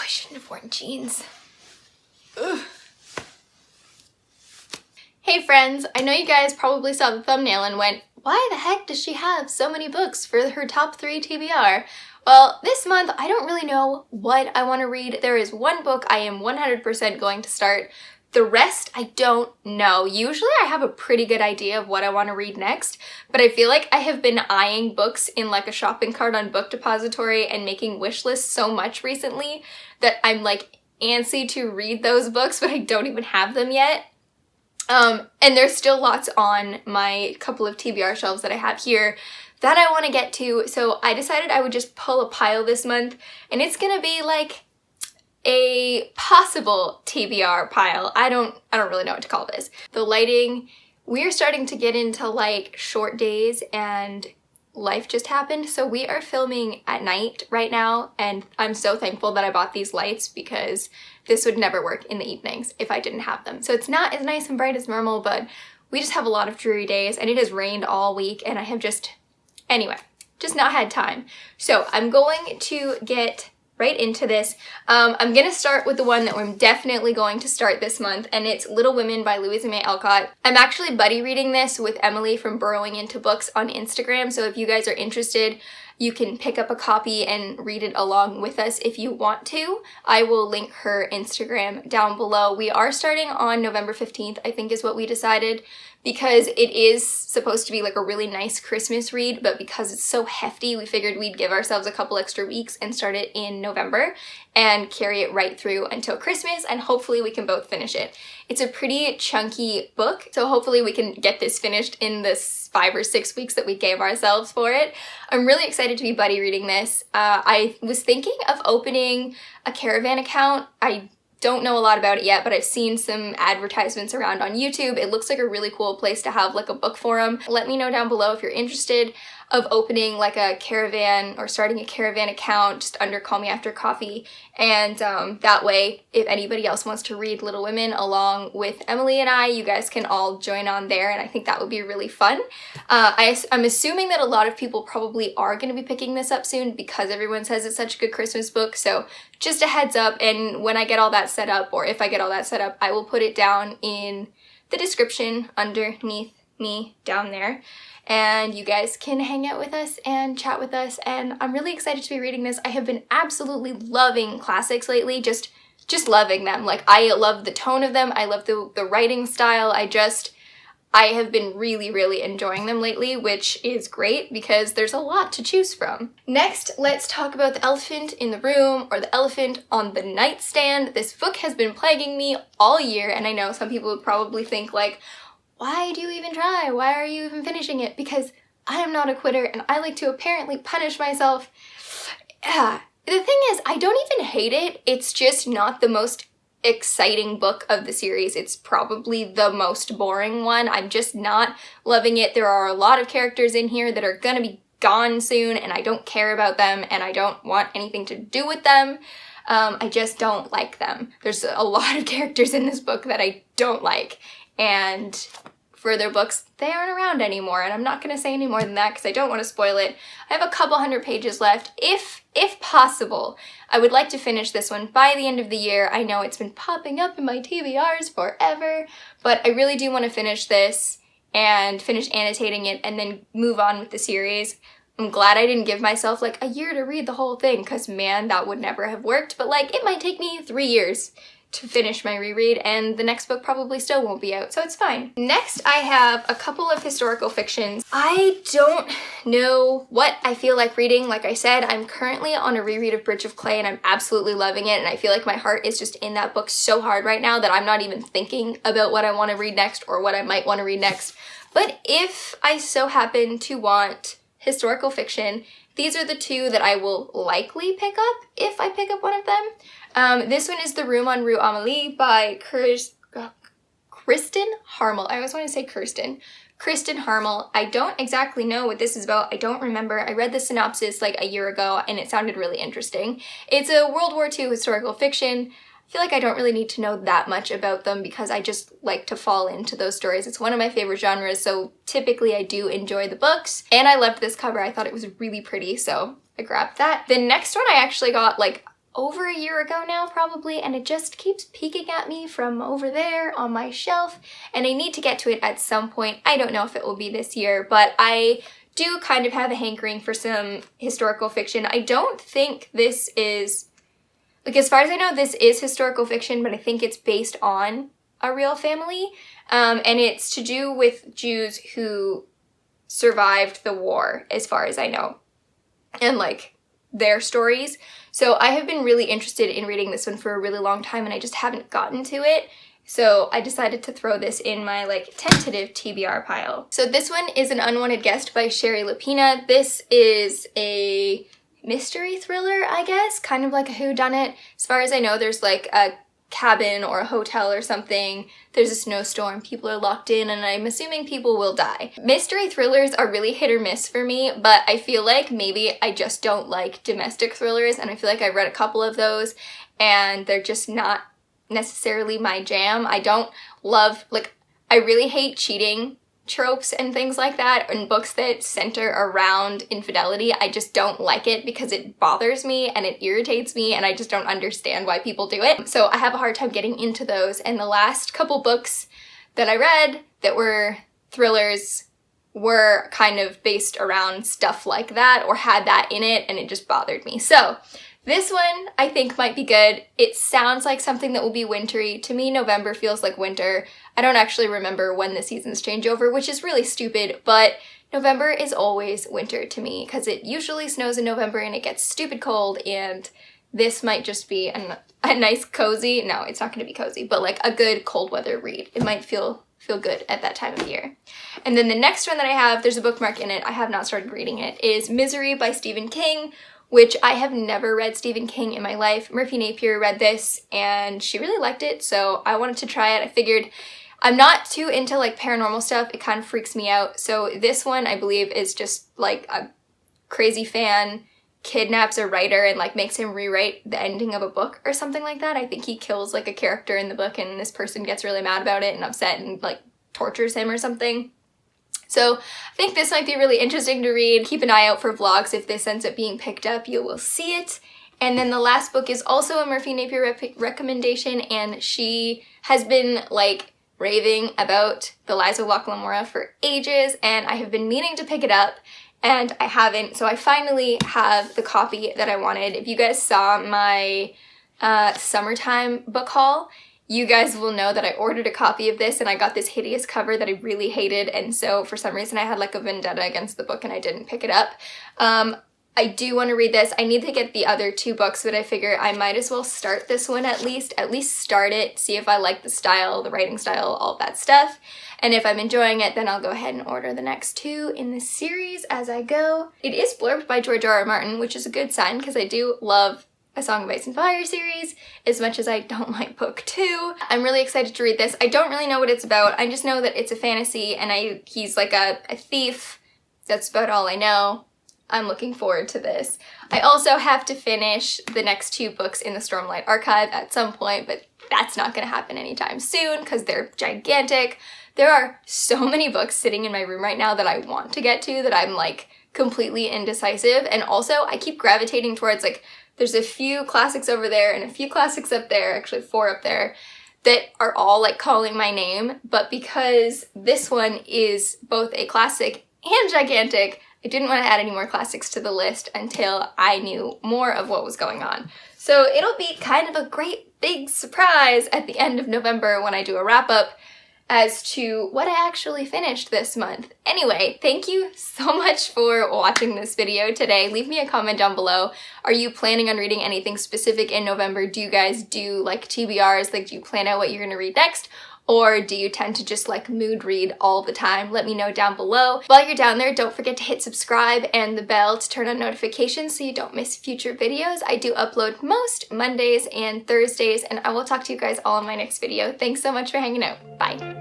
I shouldn't have worn jeans. Ugh. Hey friends, I know you guys probably saw the thumbnail and went, why the heck does she have so many books for her top 3 TBR? Well, this month I don't really know what I want to read. There is one book I am 100% going to start. The rest, I don't know. Usually I have a pretty good idea of what I want to read next, but I feel like I have been eyeing books in like a shopping cart on BookDepository and making wish lists so much recently that I'm like antsy to read those books, but I don't even have them yet. And there's still lots on my couple of TBR shelves that I have here that I want to get to, so I decided I would just pull a pile this month, and it's gonna be like a possible TBR pile. I don't really know what to call this. The lighting, we are starting to get into like short days and life just happened, so we are filming at night right now, and I'm so thankful that I bought these lights because this would never work in the evenings if I didn't have them. So it's not as nice and bright as normal, but we just have a lot of dreary days, and it has rained all week, and I have just not had time. So I'm going to get right into this. I'm gonna start with the one that I'm definitely going to start this month, and it's Little Women by Rue Amelie. I'm actually buddy reading this with Emily from Burrowing Into Books on Instagram, so if you guys are interested, you can pick up a copy and read it along with us if you want to. I will link her Instagram down below. We are starting on November 15th, I think is what we decided, because it is supposed to be like a really nice Christmas read, but because it's so hefty, we figured we'd give ourselves a couple extra weeks and start it in November and carry it right through until Christmas, and hopefully we can both finish it. It's a pretty chunky book, so hopefully we can get this finished in the 5 or 6 weeks that we gave ourselves for it. I'm really excited to be buddy reading this. I was thinking of opening a Caravan account. I don't know a lot about it yet, but I've seen some advertisements around on YouTube. It looks like a really cool place to have like a book forum. Let me know down below if you're interested of opening like a Caravan or starting a Caravan account just under Call Me After Coffee, and that way if anybody else wants to read Little Women along with Emily and I, you guys can all join on there, and I think that would be really fun. I'm assuming that a lot of people probably are going to be picking this up soon because everyone says it's such a good Christmas book, so just a heads up, and when I get all that set up, or if I get all that set up, I will put it down in the description underneath me down there, and you guys can hang out with us and chat with us, and I'm really excited to be reading this. I have been absolutely loving classics lately, just loving them. Like, I love the tone of them, I love the writing style, I have been really enjoying them lately, which is great because there's a lot to choose from. Next, let's talk about The Elephant in the Room, or The Elephant on the Nightstand. This book has been plaguing me all year, and I know some people would probably think like, why do you even try? Why are you even finishing it? Because I am not a quitter, and I like to apparently punish myself. The thing is, I don't even hate it. It's just not the most exciting book of the series. It's probably the most boring one. I'm just not loving it. There are a lot of characters in here that are gonna be gone soon, and I don't care about them, and I don't want anything to do with them. I just don't like them. There's a lot of characters in this book that I don't like, and further books, they aren't around anymore, and I'm not going to say any more than that because I don't want to spoil it. I have a couple hundred pages left. If possible, I would like to finish this one by the end of the year. I know it's been popping up in my TBRs forever, but I really do want to finish this and finish annotating it and then move on with the series. I'm glad I didn't give myself like a year to read the whole thing, because man, that would never have worked, but like it might take me 3 years to finish my reread, and the next book probably still won't be out, so it's fine. Next, I have a couple of historical fictions. I don't know what I feel like reading. Like I said, I'm currently on a reread of Bridge of Clay, and I'm absolutely loving it, and I feel like my heart is just in that book so hard right now that I'm not even thinking about what I want to read next or what I might want to read next. But if I so happen to want historical fiction, these are the two that I will likely pick up if I pick up one of them. This one is The Room on Rue Amelie by Kristen Harmel. I always want to say Kirsten. Kristen Harmel. I don't exactly know what this is about. I don't remember. I read the synopsis like a year ago and it sounded really interesting. It's a World War II historical fiction. I feel like I don't really need to know that much about them because I just like to fall into those stories. It's one of my favorite genres, so typically I do enjoy the books. And I loved this cover. I thought it was really pretty, so I grabbed that. The next one I actually got like over a year ago now probably, and it just keeps peeking at me from over there on my shelf, and I need to get to it at some point. I don't know if it will be this year, but I do kind of have a hankering for some historical fiction. I don't think this is, like, as far as I know, this is historical fiction, but I think it's based on a real family, and it's to do with Jews who survived the war, as far as I know, and like their stories. So I have been really interested in reading this one for a really long time, and I just haven't gotten to it. So I decided to throw this in my like tentative TBR pile. So this one is An Unwanted Guest by Sherry Lapina. This is a mystery thriller, I guess, kind of like a whodunit. As far as I know, there's like a cabin or a hotel or something. There's a snowstorm, people are locked in, and I'm assuming people will die. Mystery thrillers are really hit or miss for me, but I feel like maybe I just don't like domestic thrillers, and I feel like I've read a couple of those and they're just not necessarily my jam. I don't love, like, I really hate cheating tropes and things like that in books that center around infidelity. I just don't like it because it bothers me and it irritates me, and I just don't understand why people do it. So I have a hard time getting into those, and the last couple books that I read that were thrillers were kind of based around stuff like that or had that in it, and it just bothered me. So this one I think might be good. It sounds like something that will be wintry. To me, November feels like winter. I don't actually remember when the seasons change over, which is really stupid, but November is always winter to me because it usually snows in November and it gets stupid cold, and this might just be a nice cozy, no, it's not going to be cozy, but like a good cold weather read. It might feel good at that time of year. And then the next one that I have, there's a bookmark in it, I have not started reading it, is Misery by Stephen King, which I have never read Stephen King in my life. Murphy Napier read this and she really liked it, so I wanted to try it. I figured I'm not too into like paranormal stuff, it kind of freaks me out. So this one I believe is just like a crazy fan kidnaps a writer and like makes him rewrite the ending of a book or something like that. I think he kills like a character in the book and this person gets really mad about it and upset and like tortures him or something. So I think this might be really interesting to read. Keep an eye out for vlogs. If this ends up being picked up, you will see it. And then the last book is also a Murphy Napier recommendation, and she has been like raving about The Lies of Locke Lamora for ages, and I have been meaning to pick it up and I haven't. So I finally have the copy that I wanted. If you guys saw my summertime book haul, you guys will know that I ordered a copy of this and I got this hideous cover that I really hated, and so for some reason I had like a vendetta against the book and I didn't pick it up. I do want to read this. I need to get the other two books, but I figure I might as well start this one at least start it, see if I like the style, the writing style, all that stuff. And if I'm enjoying it, then I'll go ahead and order the next two in this series as I go. It is blurbed by George R.R. Martin, which is a good sign because I do love A Song of Ice and Fire series as much as I don't like book 2. I'm really excited to read this. I don't really know what it's about. I just know that it's a fantasy and he's like a thief. That's about all I know. I'm looking forward to this. I also have to finish the next 2 books in the Stormlight Archive at some point, but that's not going to happen anytime soon because they're gigantic. There are so many books sitting in my room right now that I want to get to that I'm like completely indecisive, and also I keep gravitating towards like there's a few classics over there and a few classics up there, actually 4 up there, that are all like calling my name, but because this one is both a classic and gigantic, I didn't want to add any more classics to the list until I knew more of what was going on. So it'll be kind of a great big surprise at the end of November when I do a wrap-up as to what I actually finished this month. Anyway, thank you so much for watching this video today. Leave me a comment down below. Are you planning on reading anything specific in November? Do you guys do like TBRs? Like, do you plan out what you're gonna read next? Or do you tend to just like mood read all the time? Let me know down below. While you're down there, don't forget to hit subscribe and the bell to turn on notifications so you don't miss future videos. I do upload most Mondays and Thursdays, and I will talk to you guys all in my next video. Thanks so much for hanging out. Bye.